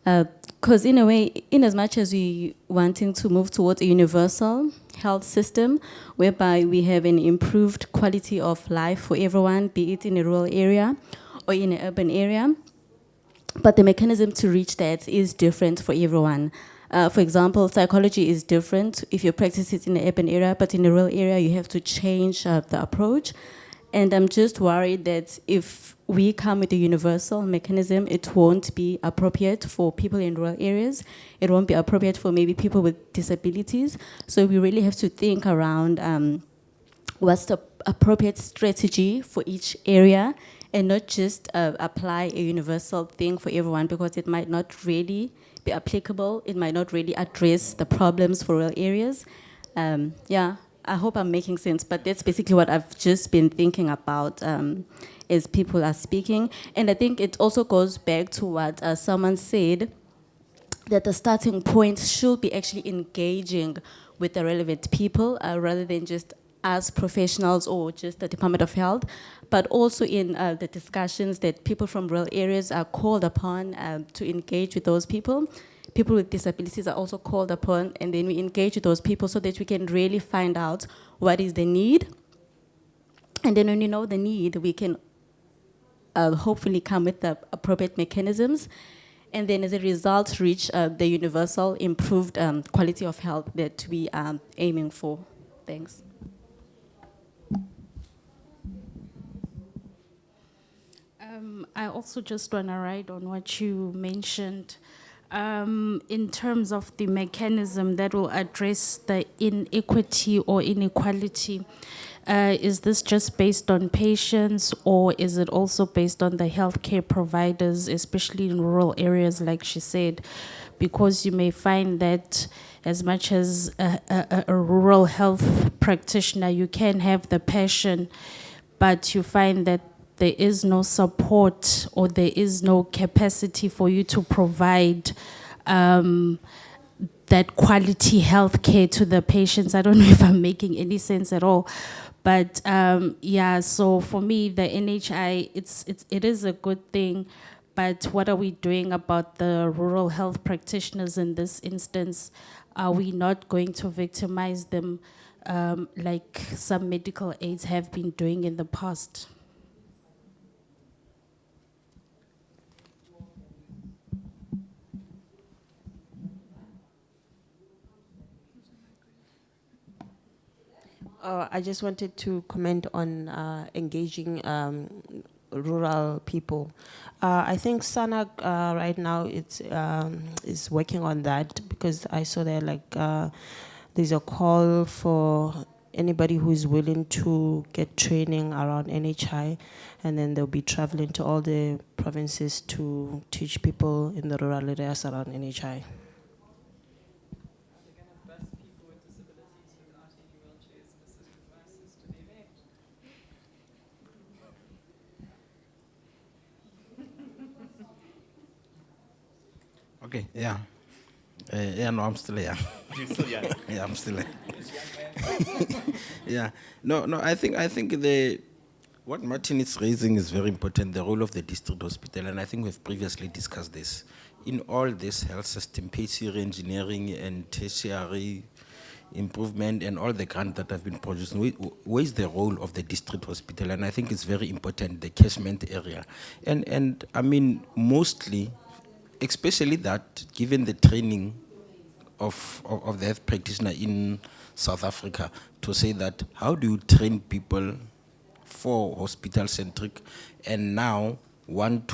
Because in a way, in as much as we wanting to move towards a universal health system, whereby we have an improved quality of life for everyone, be it in a rural area or in an urban area, but the mechanism to reach that is different for everyone. For example, psychology is different if you practice it in an urban area, but in a rural area, you have to change the approach. And I'm just worried that if we come with a universal mechanism, it won't be appropriate for people in rural areas. It won't be appropriate for maybe people with disabilities. So we really have to think around what's the appropriate strategy for each area and not just apply a universal thing for everyone because it might not really be applicable. It might not really address the problems for rural areas. Yeah. I hope I'm making sense, but that's basically what I've just been thinking about as people are speaking. And I think it also goes back to what someone said, that the starting point should be actually engaging with the relevant people rather than just as professionals or just the Department of Health, but also in the discussions that people from rural areas are called upon to engage with those people. People with disabilities are also called upon, and then we engage with those people so that we can really find out what is the need. And then when we know the need, we can hopefully come with the appropriate mechanisms, and then as a result, reach the universal improved quality of health that we are aiming for. Thanks. I also just want to write on what you mentioned. In terms of the mechanism that will address the inequity or inequality, is this just based on patients or is it also based on the healthcare providers, especially in rural areas, like she said? Because you may find that as much as a rural health practitioner, you can have the passion, but you find that there is no support or there is no capacity for you to provide that quality health care to the patients. I don't know if I'm making any sense at all. But yeah, so for me, the NHI, it is a good thing, but what are we doing about the rural health practitioners in this instance? Are we not going to victimize them like some medical aids have been doing in the past? I just wanted to comment on engaging rural people. I think SANAC right now is working on that, because I saw there there's a call for anybody who is willing to get training around NHI, and then they'll be traveling to all the provinces to teach people in the rural areas around NHI. Okay, yeah. No, I'm still young. You're still young. Yeah, I'm still young. Yeah. No, I think what Martin is raising is very important, the role of the district hospital, and I think we've previously discussed this. In all this health system, tertiary engineering and tertiary improvement and all the grants that have been produced, where is the role of the district hospital? And I think it's very important, the catchment area. And I mean, mostly, especially that, given the training of the health practitioner in South Africa, to say that how do you train people for hospital-centric and now want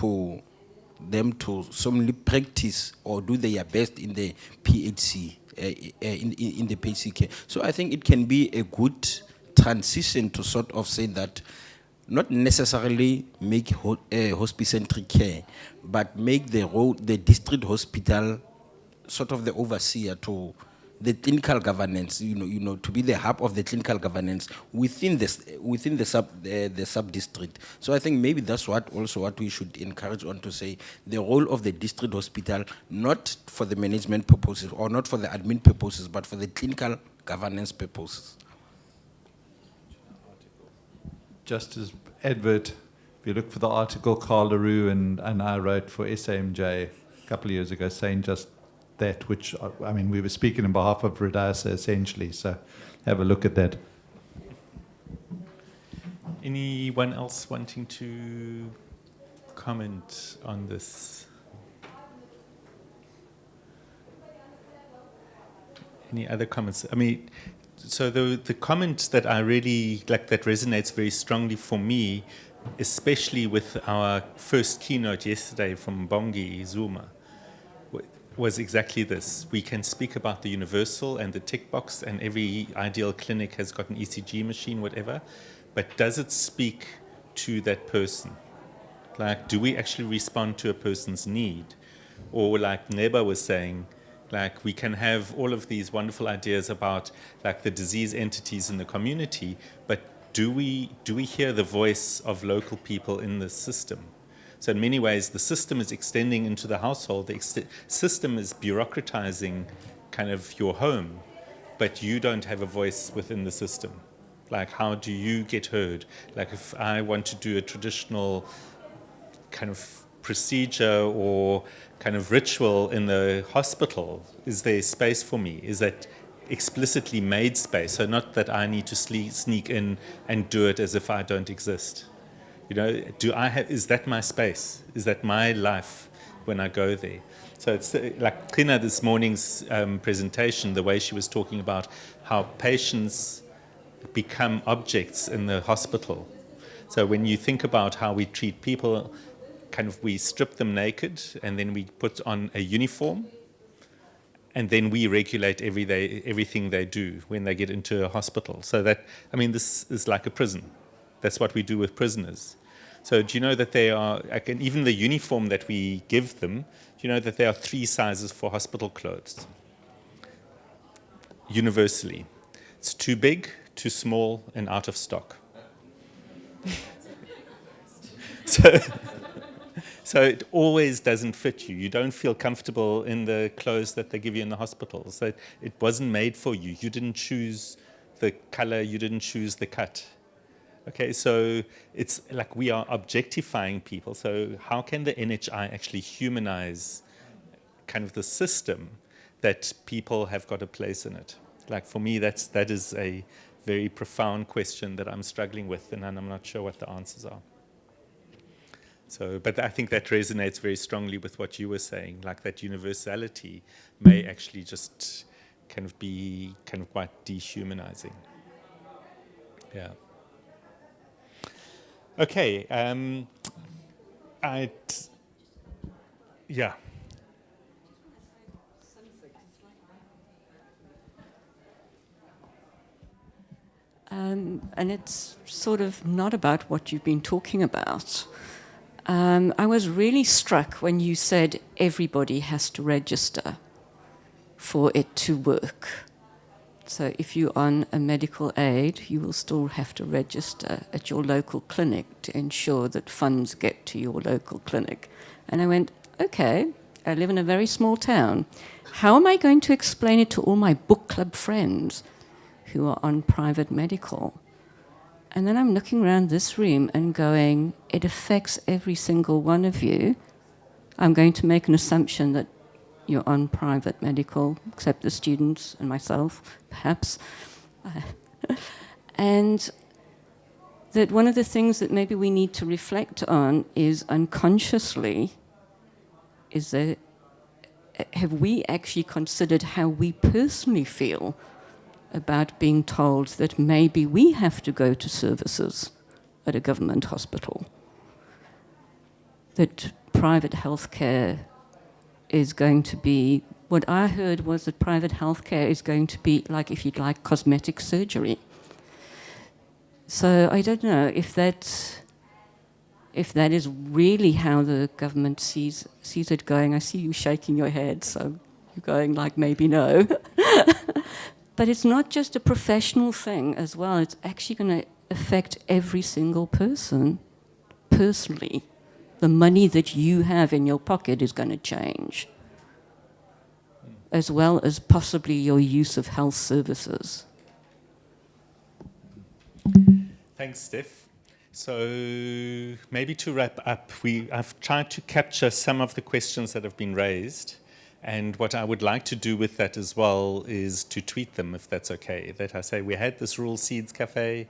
them to solely practice or do their best in the PHC, in the PHC care. So I think it can be a good transition to sort of say that not necessarily make hospital-centric care, but make the district hospital sort of the overseer to the clinical governance, to be the hub of the clinical governance within the sub-district. So I think maybe that's what we should encourage on, to say the role of the district hospital, not for the management purposes or not for the admin purposes, but for the clinical governance purposes. Just as advert, if you look for the article Carl LaRue and I wrote for SAMJ a couple of years ago, saying just that, which, I mean, we were speaking on behalf of Radasa essentially, so have a look at that. Anyone else wanting to comment on this? Any other comments? I mean, so the comment that I really like, that resonates very strongly for me, especially with our first keynote yesterday from Bongi Zuma, was exactly this. We can speak about the universal and the tick box, and every ideal clinic has got an ECG machine, whatever, but does it speak to that person? Like, do we actually respond to a person's need? Or like Neba was saying, like, we can have all of these wonderful ideas about like the disease entities in the community, but do we hear the voice of local people in the system? So in many ways, the system is extending into the household. The system is bureaucratizing kind of your home, but you don't have a voice within the system. Like, how do you get heard? Like, if I want to do a traditional kind of procedure or kind of ritual in the hospital, is there space for me? Is that explicitly made space? So not that I need to sneak in and do it as if I don't exist. Is that my space? Is that my life when I go there? So it's like Kina this morning's presentation, the way she was talking about how patients become objects in the hospital. So when you think about how we treat people, kind of we strip them naked and then we put on a uniform, and then we regulate everything they do when they get into a hospital. So that, I mean, this is like a prison. That's what we do with prisoners. So do you know that they are, even the uniform that we give them, do you know that there are 3 sizes for hospital clothes? Universally. It's too big, too small, and out of stock. So it always doesn't fit you. You don't feel comfortable in the clothes that they give you in the hospital. So it wasn't made for you. You didn't choose the color, you didn't choose the cut. Okay, so it's like we are objectifying people. So how can the NHI actually humanize kind of the system that people have got a place in it? Like, for me, that is a very profound question that I'm struggling with, and I'm not sure what the answers are. So, but I think that resonates very strongly with what you were saying, like that universality may actually just kind of be kind of quite dehumanizing. Yeah. Okay. Yeah. And it's sort of not about what you've been talking about. I was really struck when you said everybody has to register for it to work. So if you're on a medical aid, you will still have to register at your local clinic to ensure that funds get to your local clinic. And I went, okay, I live in a very small town. How am I going to explain it to all my book club friends who are on private medical? And then I'm looking around this room and going, it affects every single one of you. I'm going to make an assumption that you're on private medical, except the students and myself, perhaps. And that one of the things that maybe we need to reflect on is unconsciously, is that have we actually considered how we personally feel about being told that maybe we have to go to services at a government hospital? That private healthcare is going to be, what I heard was that private healthcare is going to be like, if you'd like, cosmetic surgery. So I don't know if that is really how the government sees it going. I see you shaking your head, so you're going like maybe no. But it's not just a professional thing as well. It's actually going to affect every single person personally. The money that you have in your pocket is going to change, as well as possibly your use of health services. Thanks, Steph. So maybe to wrap up, I've tried to capture some of the questions that have been raised. And what I would like to do with that as well is to tweet them, if that's okay. That I say, we had this Rural Seeds Cafe.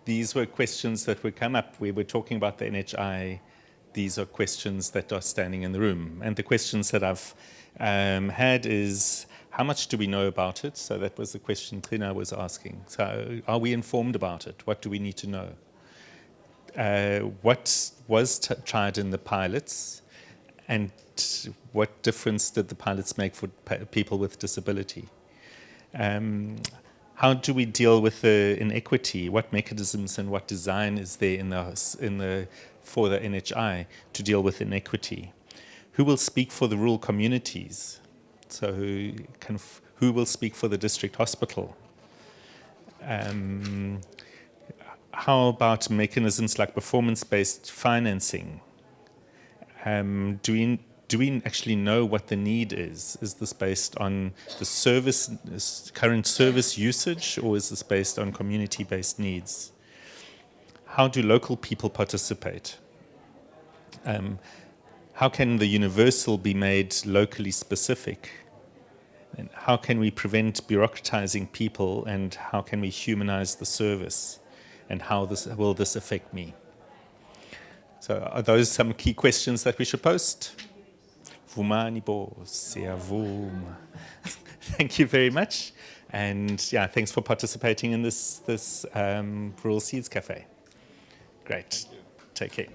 These were questions that would come up. We were talking about the NHI. These are questions that are standing in the room. And the questions that I've had is, how much do we know about it? So that was the question Trina was asking. So are we informed about it? What do we need to know? What was tried in the pilots? And what difference did the pilots make for people with disability? How do we deal with the inequity? What mechanisms and what design is there for the NHI to deal with inequity? Who will speak for the rural communities? So who will speak for the district hospital? How about mechanisms like performance-based financing? Do we actually know what the need is? Is this based on the current service usage, or is this based on community-based needs? How do local people participate? How can the universal be made locally specific? And how can we prevent bureaucratizing people, and how can we humanize the service? And how will this affect me? So are those some key questions that we should post? Thank you very much. And yeah, thanks for participating in this Rural Seeds Cafe. Great. Take care.